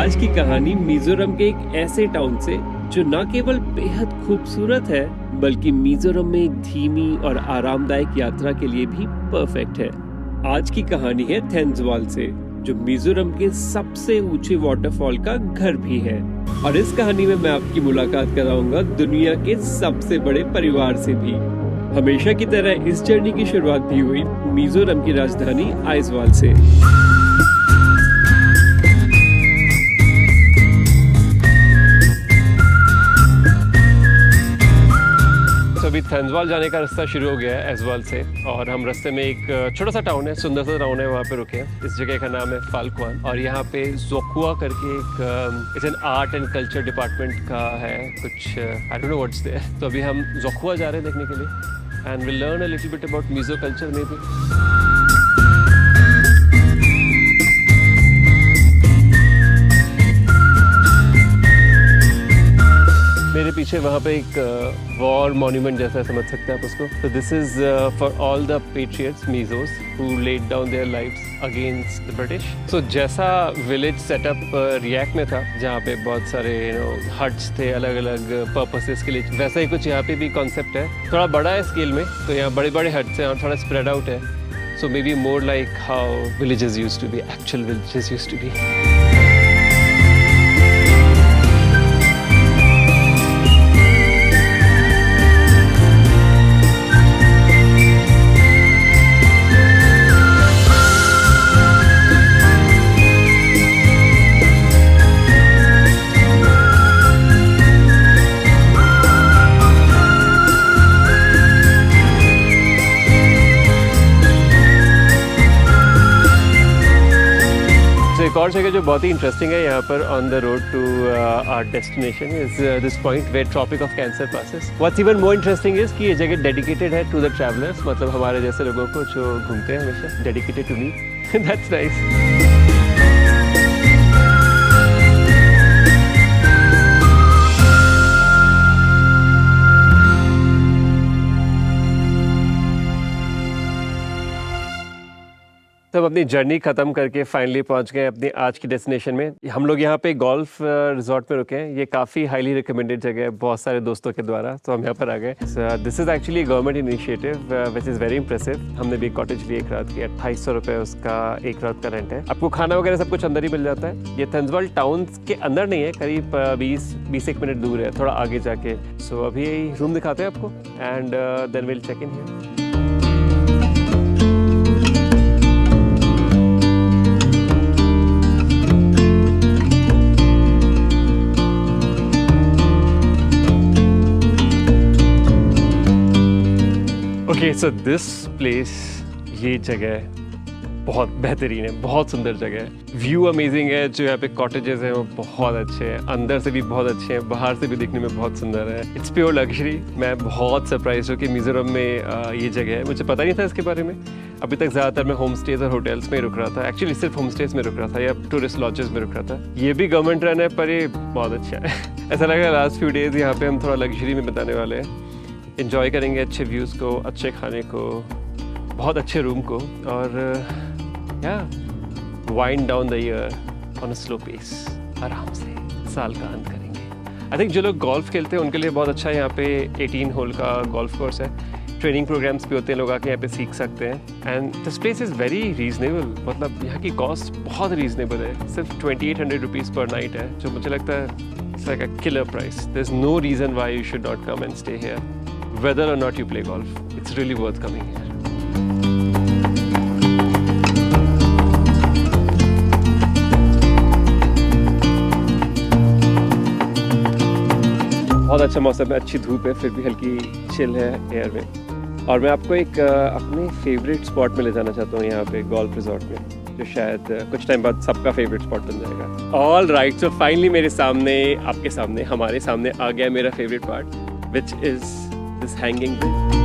आज की कहानी मिजोरम के एक ऐसे टाउन से जो न केवल बेहद खूबसूरत है बल्कि मिजोरम में एक धीमी और आरामदायक यात्रा के लिए भी परफेक्ट है। आज की कहानी है थेंजवाल से, जो मिजोरम के सबसे ऊंचे वाटरफॉल का घर भी है। और इस कहानी में मैं आपकी मुलाकात कराऊंगा दुनिया के सबसे बड़े परिवार से भी। हमेशा की तरह इस जर्नी की शुरुआत भी हुई मिजोरम की राजधानी आइजवाल से। अभी थेंजवाल जाने का रास्ता शुरू हो गया है आइजवाल से, और हम रास्ते में एक छोटा सा टाउन है, सुंदर सा टाउन है, वहाँ पे रुके हैं। इस जगह का नाम है फाल्कुआन, और यहाँ पे जोकुआ करके एक it's an art and culture department का है कुछ, I don't know what's there. तो अभी हम जोकुआ जा रहे हैं देखने के लिए, and will learn a little bit about Mizo culture may be. मेरे पीछे वहाँ पे एक वॉर मॉन्यूमेंट जैसा समझ सकते हैं आप उसको। तो this is for all the patriots Mizos who laid down their lives against the British. So जैसा विलेज सेटअप रिएक्ट में था, जहाँ पे बहुत सारे हट्स थे अलग अलग पर्पसेस के लिए, वैसा ही कुछ यहाँ पे भी कॉन्सेप्ट है। थोड़ा बड़ा है स्केल में, तो यहाँ बड़े बड़े हट्स हैं और थोड़ा स्प्रेड आउट है। So maybe more like how villages used to be, actual villages used to be. एक और जगह जो बहुत ही इंटरेस्टिंग है यहाँ पर on the road to our destination is this point where tropic of cancer passes. What's even more interesting is कि ये जगह डेडिकेटेड है टू द ट्रैवलर्स, मतलब हमारे जैसे लोगों को जो घूमते हैं हमेशा। Dedicated to me, that's nice. तब अपनी जर्नी ख़त्म करके फाइनली पहुंच गए अपनी आज की डेस्टिनेशन में। हम लोग यहाँ पे गोल्फ रिजॉर्ट में रुके हैं। ये काफ़ी हाईली रिकमेंडेड जगह है बहुत सारे दोस्तों के द्वारा, तो हम यहाँ पर आ गए। This is actually government initiative which is very impressive. हमने भी कॉटेज लिए एक रात की, 2800 रुपये उसका एक रात का रेंट है। आपको खाना वगैरह सब कुछ अंदर ही मिल जाता है। ये थेंजवाल टाउन के अंदर नहीं है, करीब 20-21 मिनट दूर है, थोड़ा आगे जाके। सो अभी रूम दिखाते हैं आपको, and then will check in here. Okay, so this place, ये जगह बहुत बेहतरीन है, बहुत सुंदर जगह है। व्यू अमेजिंग है। जो यहाँ पे कॉटेजेस हैं वो बहुत अच्छे हैं, अंदर से भी बहुत अच्छे हैं, बाहर से भी दिखने में बहुत सुंदर है। It's pure luxury. मैं बहुत सरप्राइज हूँ कि मिजोरम में ये जगह है, मुझे पता नहीं था इसके बारे में। अभी तक ज़्यादातर मैं होम स्टेज और होटल्स में ही रुक रहा था, एक्चुअली सिर्फ होम स्टेज में रुक रहा था या टूरिस्ट लॉजेस में रुक रहा था। ये भी गवर्नमेंट रन है, पर ये बहुत अच्छा है। ऐसा लगा लास्ट फ्यू डेज यहाँ पे हम थोड़ा लग्जरी में बिताने वाले हैं। एंजॉय करेंगे अच्छे व्यूज़ को, अच्छे खाने को, बहुत अच्छे रूम को, और या wind down the year on a slow pace, आराम से साल का अंत करेंगे। आई थिंक जो लोग गोल्फ खेलते हैं उनके लिए बहुत अच्छा है। यहाँ पे 18 होल का गोल्फ कोर्स है, ट्रेनिंग प्रोग्राम्स भी होते हैं, लोग आके यहाँ पे सीख सकते हैं। And this place is very reasonable, मतलब यहाँ की कॉस्ट बहुत रीजनेबल है, सिर्फ 2800 रुपीज़ पर नाइट है, जो मुझे लगता है it's like a killer price. There is no reason why you should not come and stay here, whether or not you play golf. It's really worth coming here. बहुत अच्छा मौसम है, अच्छी धूप है, फिर भी हल्की चिल है एयर में। और मैं आपको एक अपने फेवरेट स्पॉट में ले जाना चाहता हूँ यहाँ पे गोल्फ रिजॉर्ट में, जो शायद कुछ टाइम बाद सबका फेवरेट स्पॉट बन जाएगा। ऑल राइट, सो फाइनली मेरे सामने, आपके सामने, हमारे सामने आ गया मेरा favourite part, which is this hanging bridge.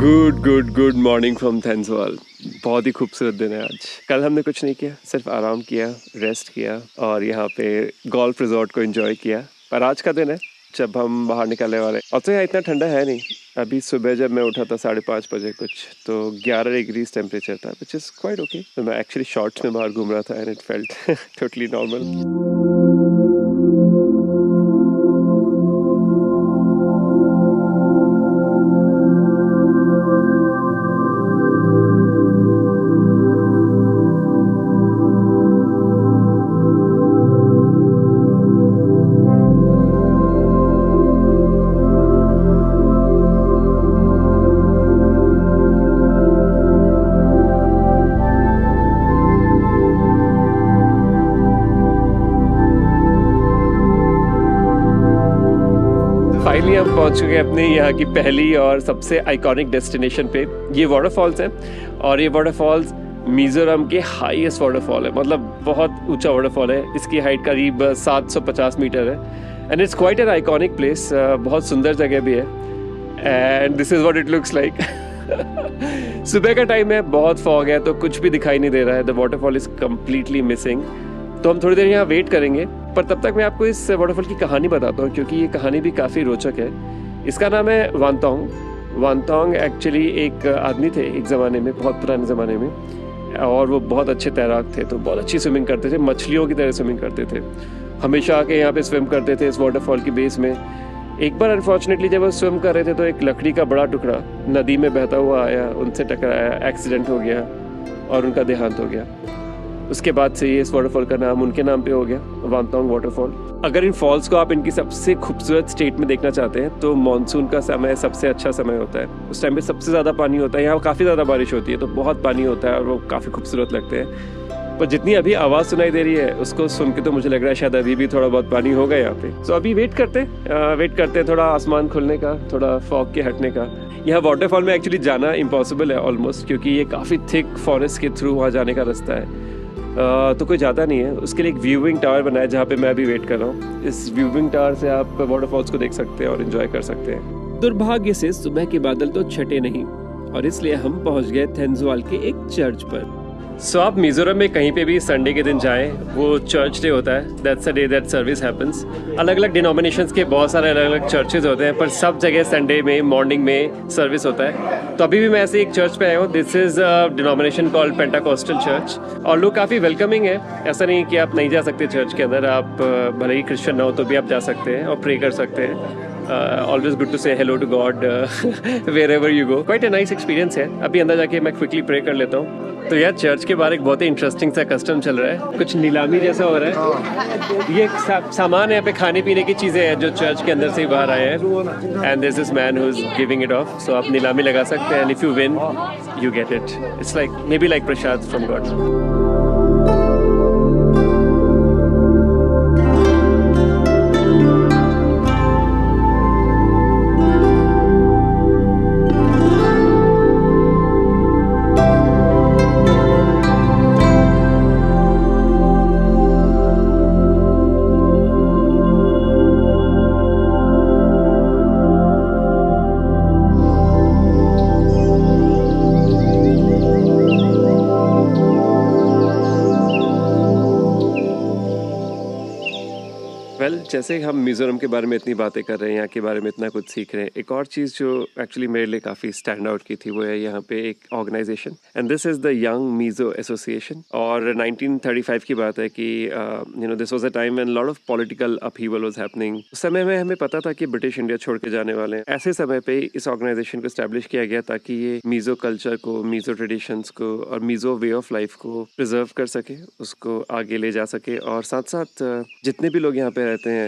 Good morning from Thenzawl. बहुत ही खूबसूरत दिन है आज। कल हमने कुछ नहीं किया, सिर्फ आराम किया, रेस्ट किया और यहाँ पे गोल्फ रिजॉर्ट को एंजॉय किया। पर आज का दिन है जब हम बाहर निकलने वाले। और तो यहाँ इतना ठंडा है नहीं। अभी सुबह जब मैं उठा था 5:30 बजे कुछ, तो 11 डिग्रीज टेम्परेचर था, विच इज़ क्वाइट ओके। तो मैं एक्चुअली शॉर्ट्स में बाहर घूम रहा था and it felt totally normal. Finally हम पहुंच चुके हैं अपने यहाँ की पहली और सबसे आइकॉनिक डेस्टिनेशन पे। ये वाटरफॉल्स हैं और ये वाटरफॉल्स मिज़ोरम के हाईएस्ट वाटरफॉल है। मतलब बहुत ऊंचा वाटरफॉल है। इसकी हाइट करीब 750 मीटर है and it's quite an iconic place. बहुत सुंदर जगह भी है and this is what it looks like. सुबह का टाइम है, बहुत फॉग है तो कुछ भी दिखाई नहीं दे रहा है। The waterfall is completely missing. तो हम थोड़ी देर यहाँ वेट करेंगे, पर तब तक मैं आपको इस वाटरफॉल की कहानी बताता हूँ क्योंकि ये कहानी भी काफ़ी रोचक है। इसका नाम है वानतोंग। वानतोंग एक्चुअली एक आदमी थे एक ज़माने में, बहुत पुराने ज़माने में, और वो बहुत अच्छे तैराक थे। तो बहुत अच्छी स्विमिंग करते थे, मछलियों की तरह स्विमिंग करते थे। हमेशा आके यहाँ पे स्विम करते थे इस वाटरफॉल की बेस में। एक बार अनफॉर्चुनेटली जब वो स्विम कर रहे थे तो एक लकड़ी का बड़ा टुकड़ा नदी में बहता हुआ आया, उनसे टकराया, एक्सीडेंट हो गया और उनका देहांत हो गया। उसके बाद से ये इस वाटरफॉल का नाम उनके नाम पे हो गया, वानतोंग वाटरफॉल। अगर इन फॉल्स को आप इनकी सबसे खूबसूरत स्टेट में देखना चाहते हैं तो मॉनसून का समय सबसे अच्छा समय होता है। उस टाइम पे सबसे ज़्यादा पानी होता है। यहाँ काफ़ी ज़्यादा बारिश होती है तो बहुत पानी होता है और वो काफ़ी खूबसूरत लगते हैं। पर जितनी अभी आवाज़ सुनाई दे रही है उसको सुन के तो मुझे लग रहा है शायद अभी भी थोड़ा बहुत पानी होगा यहाँ पे। तो अभी वेट करते हैं थोड़ा आसमान खुलने का, थोड़ा फॉग के हटने का। यहाँ वाटरफॉल में एक्चुअली जाना इम्पॉसिबल है ऑलमोस्ट, क्योंकि ये काफ़ी थिक फॉरेस्ट के थ्रू वहाँ जाने का रास्ता है। तो कोई ज़्यादा नहीं है। उसके लिए एक व्यूइंग टावर बनाया जहाँ पे मैं अभी वेट कर रहा हूँ। इस व्यूइंग टावर से आप वाटरफॉल्स को देख सकते हैं और एंजॉय कर सकते हैं। दुर्भाग्य से सुबह के बादल तो छटे नहीं और इसलिए हम पहुँच गए थेंसवाल के एक चर्च पर। सो आप मिज़ोरम में कहीं पे भी संडे के दिन जाएं, वो चर्च डे होता है। That's a day that service happens. अलग अलग डिनोमिनेशंस के बहुत सारे अलग अलग चर्चेज होते हैं, पर सब जगह संडे में मॉर्निंग में सर्विस होता है। तो अभी भी मैं ऐसे एक चर्च पे आया हूँ। This is a denomination called Pentecostal church और लोग काफ़ी वेलकमिंग है। ऐसा नहीं कि आप नहीं जा सकते चर्च के अंदर। आप भले ही क्रिश्चियन ना हो तो भी आप जा सकते हैं और प्रे कर सकते हैं। Always good to say hello to God wherever you go. Quite a nice experience है। अभी अंदर जाके मैं क्विकली प्रे कर लेता हूँ। तो यार चर्च के बाहर एक बहुत ही इंटरेस्टिंग सा कस्टम चल रहा है। कुछ नीलामी जैसा हो रहा है। ये सामान है यहाँ पे, खाने पीने की चीज़ें हैं जो चर्च के अंदर से ही बाहर आए हैं। And this is man who is giving it off. So आप नीलामी लगा सकते हैं and if you win you get it. It's like maybe like prasad from God. जैसे हम मिज़ोरम के बारे में इतनी बातें कर रहे हैं, यहाँ के बारे में इतना कुछ सीख रहे हैं, एक और चीज़ जो एक्चुअली मेरे लिए काफ़ी स्टैंड आउट की थी वो है यहाँ पे एक organisation and this is the Young Mizo Association. और 1935 की बात है कि you know this was a time when lot of political upheaval was happening. उस समय में हमें पता था कि ब्रिटिश इंडिया छोड़ के जाने वाले हैं। ऐसे समय पे इस ऑर्गेनाइजेशन को स्टैब्लिश किया गया ताकि ये मिज़ो कल्चर को, मिज़ो ट्रेडिशंस को और मिज़ो वे ऑफ लाइफ को प्रिजर्व कर सके, उसको आगे ले जा सके और साथ साथ जितने भी लोग यहाँ पे रहते हैं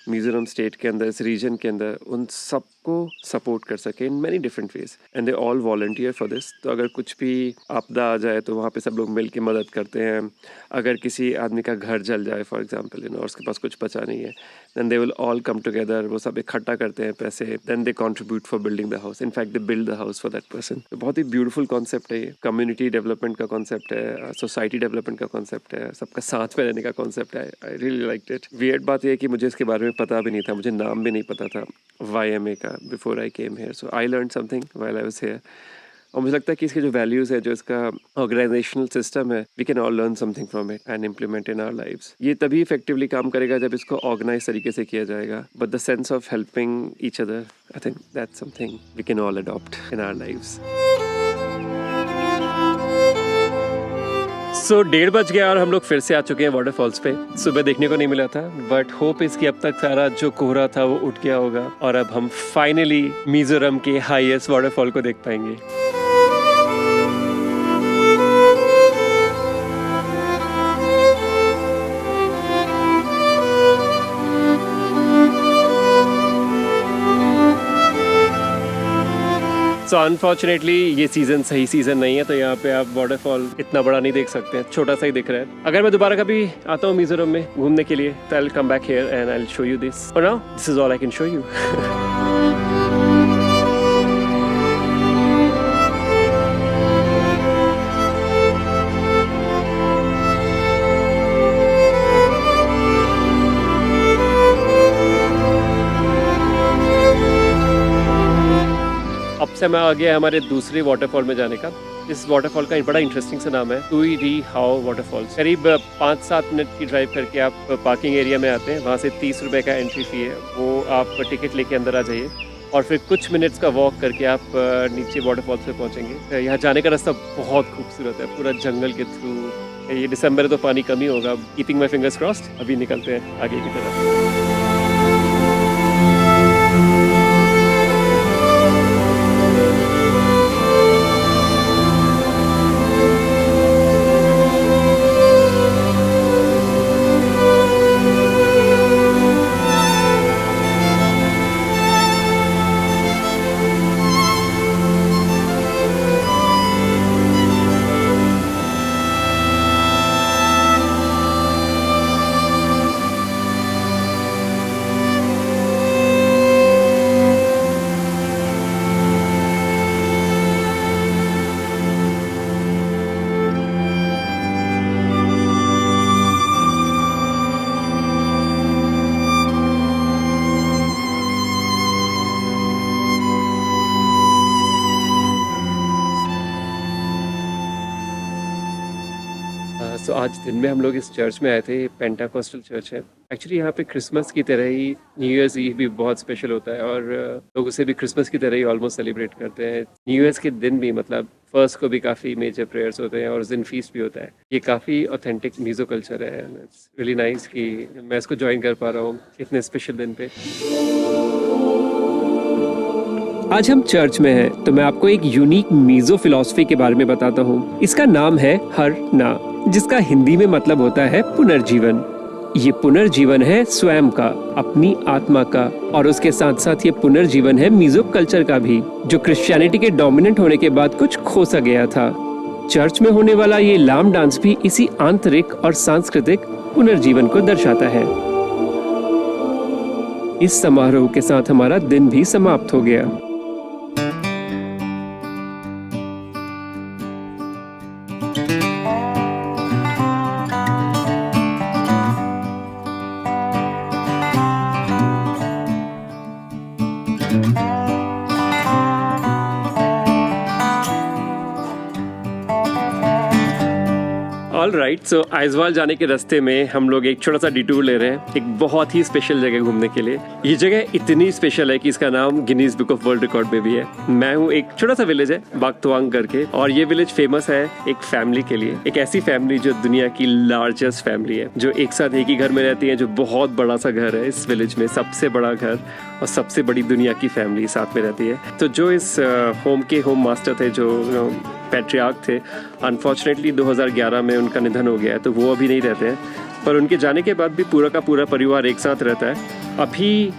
मिज़ोरम स्टेट के अंदर, इस रीजन के अंदर, उन सबको सपोर्ट कर सके in many different ways and they all volunteer for this. तो अगर कुछ भी आपदा आ जाए तो वहाँ पे सब लोग मिल के मदद करते हैं। अगर किसी आदमी का घर जल जाए फॉर एग्जांपल, यू नो, और उसके पास कुछ बचा नहीं है, then they will all come together. वो सब इकट्ठा करते हैं पैसे, then they contribute for building the house. In fact they build the house for that person. तो बहुत ही ब्यूटीफुल कॉन्सेप्ट है ये। कम्युनिटी डेवलपमेंट का कॉन्सेप्ट है, सोसाइटी डेवलपमेंट का कॉन्सेप्ट है, सबका साथ में रहने का कॉन्सेप्ट है। I really liked it. Weird बात यह है कि मुझे इसके बारे में पता भी नहीं था, मुझे नाम भी नहीं पता था YMA का before I came here. So I learn something while I was here और मुझे लगता है कि इसके जो वैल्यूज़ है, जो इसका ऑर्गेनाइजेशनल सिस्टम है, we can all learn something from it and implement in our lives. ये तभी इफेक्टिवली काम करेगा जब इसको ऑर्गेनाइज तरीके से किया जाएगा, but the sense of helping each other, I think that's something we can all adopt in our lives. So 1:30 बज गया और हम लोग फिर से आ चुके हैं वाटरफॉल्स पे। सुबह देखने को नहीं मिला था, बट होप इसकी अब तक सारा जो कोहरा था वो उठ गया होगा और अब हम फाइनली मिजोरम के हाईएस्ट वाटरफॉल को देख पाएंगे। सो अनफॉर्चुनेटली ये सीज़न सही सीज़न नहीं है, तो यहाँ पे आप वाटरफॉल इतना बड़ा नहीं देख सकते हैं, छोटा सा ही दिख रहा है। अगर मैं दोबारा कभी आता हूँ मिजोरम में घूमने के लिए, तो I will come back here and I will show you this. For now this is all I can show you. अब से मैं आ गया हमारे दूसरे वाटरफॉल में जाने का। इस वाटरफॉल का बड़ा इंटरेस्टिंग सा नाम है टुई री हाओ वाटरफॉल। करीब 5-7 मिनट की ड्राइव करके आप पार्किंग एरिया में आते हैं, वहाँ से 30 रुपये का एंट्री फी है, वो आप टिकट लेके अंदर आ जाइए और फिर कुछ मिनट्स का वॉक करके आप नीचे वाटरफॉल्स पे पहुँचेंगे। यहाँ जाने का रास्ता बहुत खूबसूरत है, पूरा जंगल के थ्रू। ये दिसंबर है तो पानी कम ही होगा, कीपिंग माई फिंगर्स क्रॉस्ड। अभी निकलते हैं आगे की तरफ। सो आज दिन में हम लोग इस चर्च में आए थे, पेंटाकोस्टल चर्च है। एक्चुअली यहाँ पे क्रिसमस की तरह ही न्यू ईयर्स ईव भी बहुत स्पेशल होता है और लोग उसे भी क्रिसमस की तरह ही ऑलमोस्ट सेलिब्रेट करते हैं। न्यू ईयर्स के दिन भी मतलब फर्स्ट को भी काफ़ी मेजर प्रेयर्स होते हैं और उस दिन फीस्ट भी होता है। ये काफ़ी ऑथेंटिक म्यूजिक कल्चर है, इट्स रियली नाइस कि मैं इसको ज्वाइन कर पा रहा हूँ इतने स्पेशल दिन पे। आज हम चर्च में हैं, तो मैं आपको एक यूनिक मीजो फिलॉसफी के बारे में बताता हूँ। इसका नाम है हर ना, जिसका हिंदी में मतलब होता है पुनर्जीवन। ये पुनर्जीवन है स्वयं का, अपनी आत्मा का, और उसके साथ साथ ये पुनर्जीवन है मीजो कल्चर का भी, जो क्रिश्चियनिटी के डोमिनेंट होने के बाद कुछ खोसा गया था। चर्च में होने वाला ये लाम डांस भी इसी आंतरिक और सांस्कृतिक पुनर्जीवन को दर्शाता है। इस समारोह के साथ हमारा दिन भी समाप्त हो गया। ऑल राइट, सो आइजवाल जाने के रास्ते में हम लोग एक छोटा सा डिटूर ले रहे हैं एक बहुत ही स्पेशल जगह घूमने के लिए। ये जगह इतनी स्पेशल है कि इसका नाम Guinness book of world record में भी है। मैं हूँ, एक छोटा सा विलेज है बागतवांग करके, और ये विलेज फेमस है एक फैमिली के लिए। एक ऐसी फैमिली जो दुनिया की लार्जेस्ट फैमिली है, जो एक साथ एक ही घर में रहती है, जो बहुत बड़ा सा घर है। इस विलेज में सबसे बड़ा घर और सबसे बड़ी दुनिया की फैमिली साथ में रहती है। तो जो इस होम के होम मास्टर थे, जो पैट्रियार्क थे, अनफॉर्चुनेटली 2011 में उनका निधन हो गया है, तो वो अभी नहीं रहते हैं। पर उनके जाने के बाद भी पूरा का पूरा परिवार एक साथ रहता है। अभी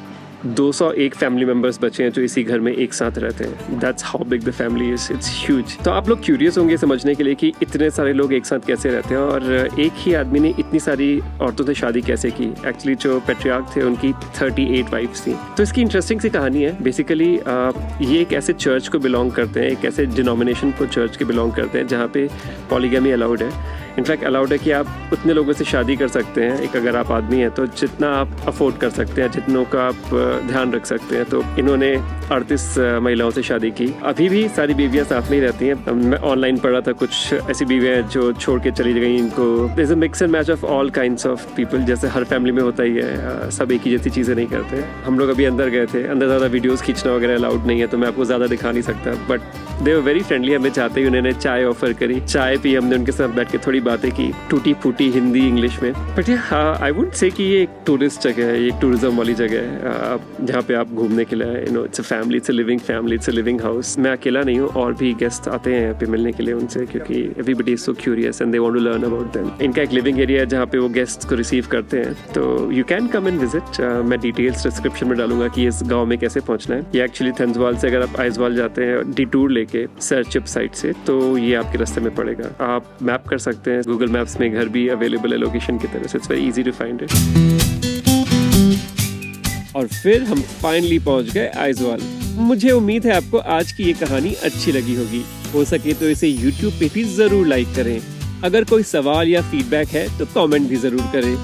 201 फैमिली मेंबर्स बचे हैं जो इसी घर में एक साथ रहते हैं। That's how big the family is, it's huge. तो आप लोग क्यूरियस होंगे समझने के लिए कि इतने सारे लोग एक साथ कैसे रहते हैं और एक ही आदमी ने इतनी सारी औरतों से शादी कैसे की। एक्चुअली जो पैट्रियार्क थे उनकी 38 वाइफ्स थी। तो इसकी इंटरेस्टिंग सी कहानी है। बेसिकली ये एक ऐसे चर्च को बिलोंग करते हैं, एक ऐसे डिनोमिनेशन को चर्च के बिलोंग करते हैं जहाँ पे पॉलीगैमी अलाउड है। इनफैक्ट अलाउड है कि आप उतने लोगों से शादी कर सकते हैं, एक अगर आप आदमी हैं तो, जितना आप अफोर्ड कर सकते हैं, जितनों का आप ध्यान रख सकते हैं। तो इन्होंने 38 महिलाओं से शादी की। अभी भी सारी बीवियाँ साथ में ही रहती हैं। मैं ऑनलाइन पढ़ा था कुछ ऐसी बीवियाँ हैं जो छोड़ के चली गई इनको। There is a mix and match of all kinds of people, जैसे हर फैमिली में होता ही है, सब एक ही जैसी चीज़ें नहीं करते। हम लोग अभी अंदर गए थे, अंदर ज़्यादा वीडियोज़ खींचना वगैरह अलाउड नहीं है, तो मैं आपको ज़्यादा दिखा नहीं सकता, but they were very friendly. हमें चाहते ही उन्होंने चाय ऑफर करी, चाय पी, हमने उनके साथ बैठ के थोड़ी बातें की, टूटी फूटी हिंदी इंग्लिश में। बट आई वुड से कि ये एक टूरिस्ट जगह है, ये एक टूरिज्म वाली जगह है, जहाँ पे आप घूमने के लिए आए। You know, it's a family, it's a living family, it's a living house. मैं अकेला नहीं हूँ, और भी गेस्ट आते हैं यहाँ पे मिलने के लिए उनसे, क्योंकि everybody is so curious and they want to learn about them. इनका एक लिविंग एरिया है जहाँ पे वो गेस्ट को रिसीव करते हैं, तो you can come and visit. मैं डिटेल्स डिस्क्रिप्शन में डालूंगा कि इस गाँव में कैसे पहुँचना है। ये एक्चुअली थंसवाल से अगर आप आइजवाल जाते हैं डिटूर लेके सर्चिप साइट से, तो ये आपके रास्ते में पड़ेगा। आप मैप कर सकते हैं, गूगल मैप्स में घर भी अवेलेबल है लोकेशन की तरह से, it's very easy to find it. और फिर हम फाइनली पहुंच गए आइजवाल। मुझे उम्मीद है आपको आज की ये कहानी अच्छी लगी होगी। हो सके तो इसे YouTube पे भी जरूर लाइक करें। अगर कोई सवाल या फीडबैक है तो कमेंट भी जरूर करें,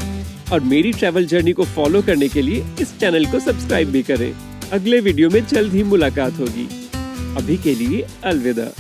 और मेरी ट्रैवल जर्नी को फॉलो करने के लिए इस चैनल को सब्सक्राइब भी करें। अगले वीडियो में जल्द ही मुलाकात होगी। अभी के लिए अलविदा।